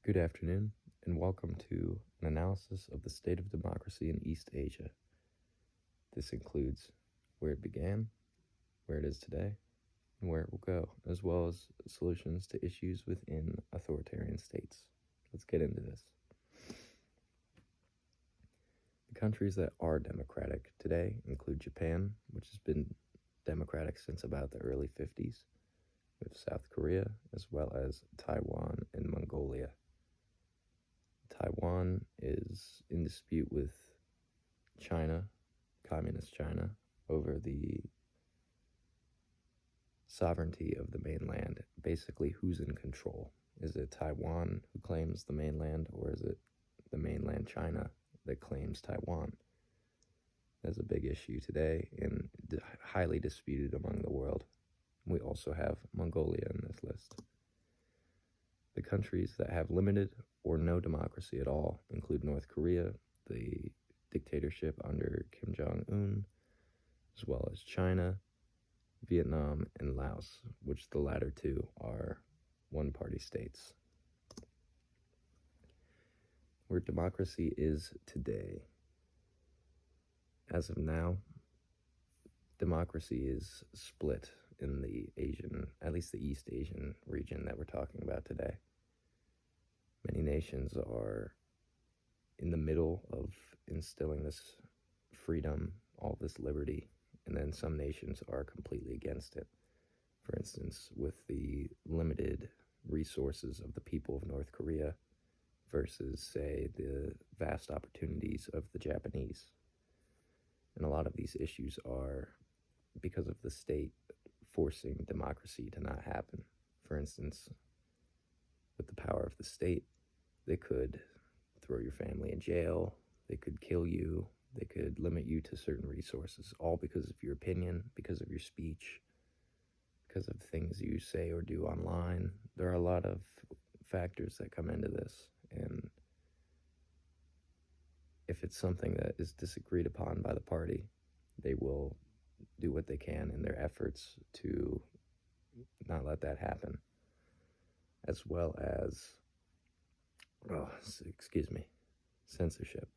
Good afternoon, and welcome to an analysis of the state of democracy in East Asia. This includes where it began, where it is today, and where it will go, as well as solutions to issues within authoritarian states. Let's get into this. The countries that are democratic today include Japan, which has been democratic since about the early 50s, with South Korea, as well as Taiwan and Mongolia. Taiwan is in dispute with China, Communist China, over the sovereignty of the mainland. Basically, who's in control? Is it Taiwan who claims the mainland, or is it the mainland China that claims Taiwan? That's a big issue today and highly disputed among the world. We also have Mongolia in this list. The countries that have limited or no democracy at all include North Korea, the dictatorship under Kim Jong-un, as well as China, Vietnam, and Laos, which the latter two are one-party states. Where democracy is today. As of now, democracy is split in the Asian, at least the East Asian region that we're talking about today. Many nations are in the middle of instilling this freedom, all this liberty, and then some nations are completely against it. For instance, with the limited resources of the people of North Korea versus, say, the vast opportunities of the Japanese. And a lot of these issues are because of the state forcing democracy to not happen. For instance, with the power of the state, they could throw your family in jail, they could kill you, they could limit you to certain resources, all because of your opinion, because of your speech, because of things you say or do online. There are a lot of factors that come into this, and if it's something that is disagreed upon by the party, they will do what they can in their efforts to not let that happen, as well as censorship.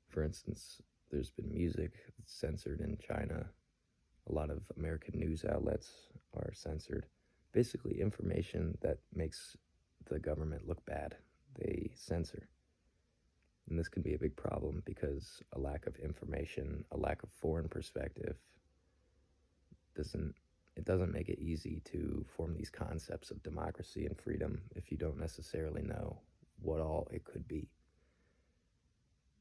For instance, there's been music censored in China. A lot of American news outlets are censored. Basically, information that makes the government look bad, they censor. And this can be a big problem because a lack of information, a lack of foreign perspective, doesn't make it easy to form these concepts of democracy and freedom if you don't necessarily know what all it could be,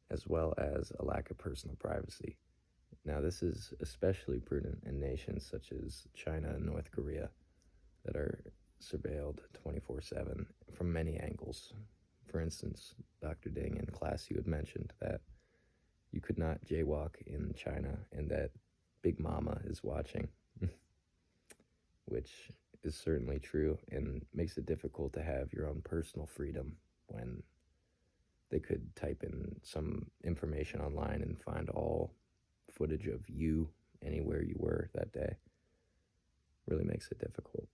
as well as a lack of personal privacy. Now, this is especially prudent in nations such as China and North Korea that are surveilled 24/7 from many angles. For instance, Dr. Ding, in class you had mentioned that you could not jaywalk in China and that Big Mama is watching, which is certainly true and makes it difficult to have your own personal freedom when they could type in some information online and find all footage of you anywhere you were that day. Really makes it difficult.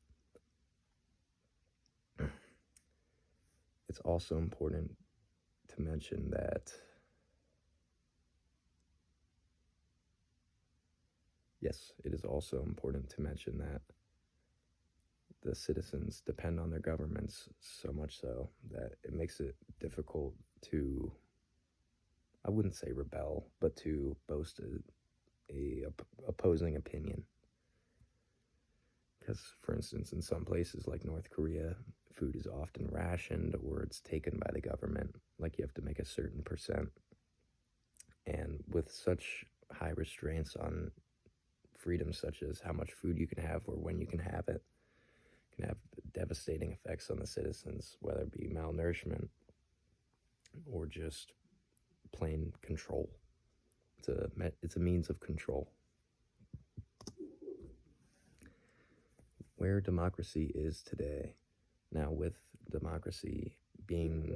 It's also important to mention that it is also important to mention that the citizens depend on their governments so much so that it makes it difficult to, I wouldn't say rebel, but to boast a opposing opinion. Because, for instance, in some places like North Korea, food is often rationed or it's taken by the government, like you have to make a certain percent. And with such high restraints on freedom, such as how much food you can have or when you can have it, can have devastating effects on the citizens, whether it be malnourishment or just plain control. It's a means of control. Where democracy is today. Now, with democracy being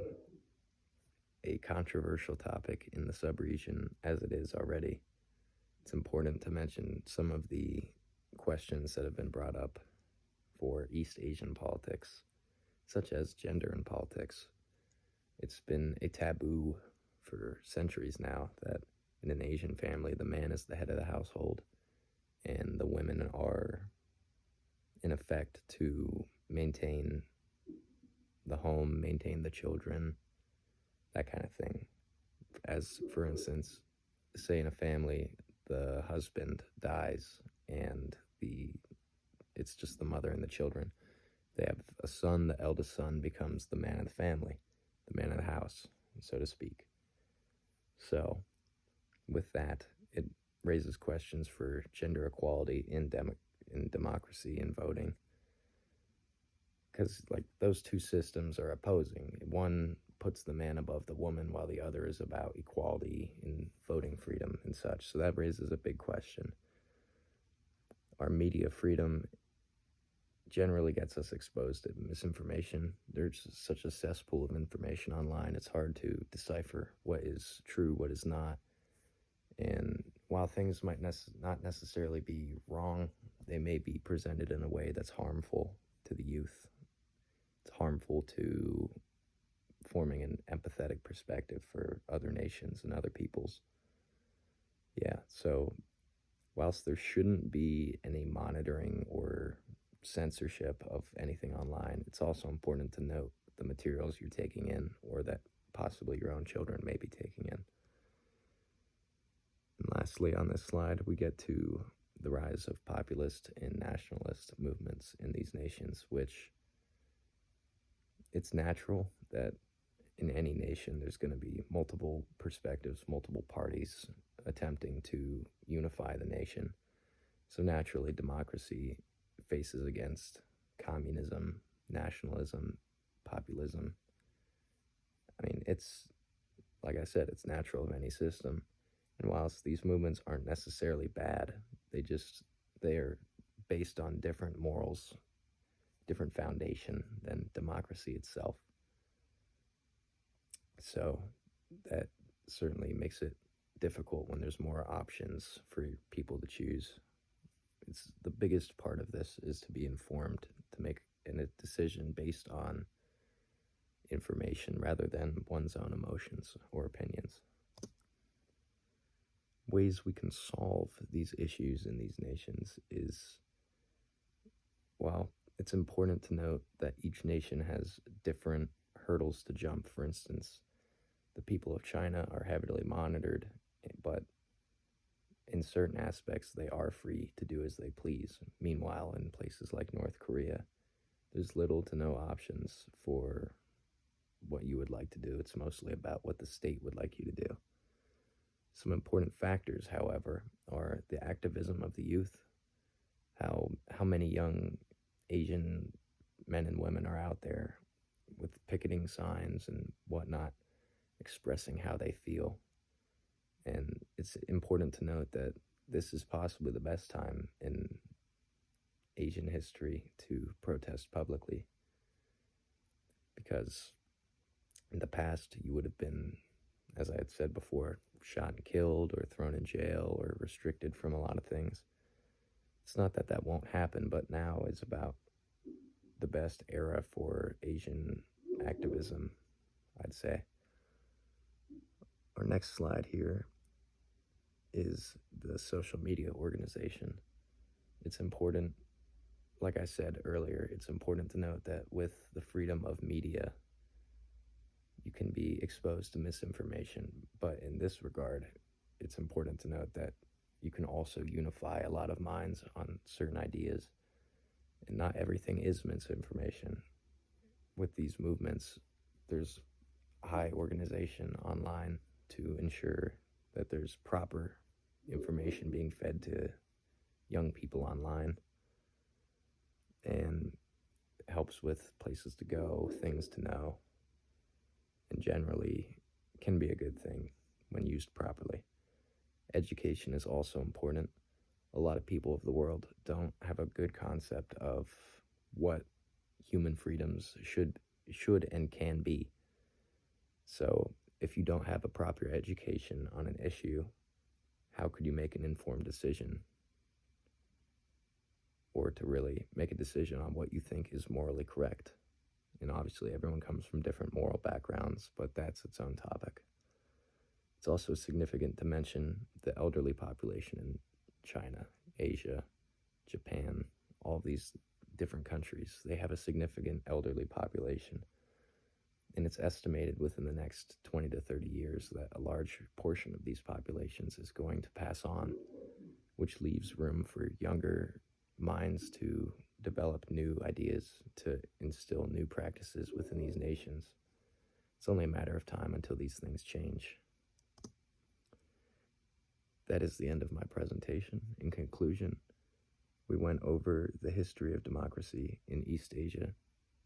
a controversial topic in the sub-region as it is already, it's important to mention some of the questions that have been brought up for East Asian politics, such as gender in politics. It's been a taboo for centuries now that in an Asian family, the man is the head of the household and the women are, in effect, to maintain the home, maintain the children, that kind of thing. As, for instance, say in a family, the husband dies and it's just the mother and the children. They have a son, the eldest son becomes the man of the family, the man of the house, so to speak. So, with that, it raises questions for gender equality in democracy and voting, because like those two systems are opposing. One puts the man above the woman, while the other is about equality and voting freedom and such. So that raises a big question. Our media freedom generally gets us exposed to misinformation. There's such a cesspool of information online, it's hard to decipher what is true, what is not. And while things might not necessarily be wrong, they may be presented in a way that's harmful to the youth. It's harmful to forming an empathetic perspective for other nations and other peoples. Yeah, so whilst there shouldn't be any monitoring or censorship of anything online, it's also important to note the materials you're taking in or that possibly your own children may be taking in. And lastly, on this slide, we get to the rise of populist and nationalist movements in these nations, which it's natural that in any nation there's going to be multiple perspectives, multiple parties attempting to unify the nation. So naturally, democracy faces against communism, nationalism, populism. I mean, it's, like I said, it's natural of any system. And whilst these movements aren't necessarily bad, they're based on different morals, different foundation than democracy itself. So that certainly makes it difficult when there's more options for people to choose. It's the biggest part of this is to be informed, to make a decision based on information rather than one's own emotions or opinions. Ways we can solve these issues in these nations is, well, it's important to note that each nation has different hurdles to jump. For instance, the people of China are heavily monitored, but in certain aspects they are free to do as they please. Meanwhile, in places like North Korea, there's little to no options for what you would like to do. It's mostly about what the state would like you to do. Some important factors, however, are the activism of the youth, how many young Asian men and women are out there with picketing signs and whatnot, expressing how they feel. And it's important to note that this is possibly the best time in Asian history to protest publicly, because in the past you would have been, as I had said before, shot and killed or thrown in jail or restricted from a lot of things. It's not that that won't happen, but now is about the best era for Asian activism, I'd say. Our next slide here is the social media organization. It's important, like I said earlier, it's important to note that with the freedom of media, you can be exposed to misinformation. But in this regard, it's important to note that you can also unify a lot of minds on certain ideas. And not everything is misinformation. With these movements, there's high organization online to ensure that there's proper information being fed to young people online, and helps with places to go, things to know, and generally can be a good thing when used properly. Education is also important. A lot of people of the world don't have a good concept of what human freedoms should and can be. So if you don't have a proper education on an issue, how could you make an informed decision? Or to really make a decision on what you think is morally correct And obviously, everyone comes from different moral backgrounds, but that's its own topic. It's also significant to mention the elderly population in China, Asia, Japan, all these different countries. They have a significant elderly population. And it's estimated within the next 20 to 30 years that a large portion of these populations is going to pass on, which leaves room for younger minds to develop new ideas, to instill new practices within these nations. It's only a matter of time until these things change. That is the end of my presentation. In conclusion, we went over the history of democracy in East Asia,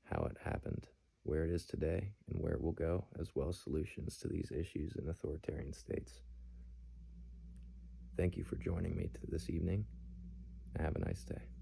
how it happened, where it is today, and where it will go, as well as solutions to these issues in authoritarian states. Thank you for joining me this evening. Have a nice day.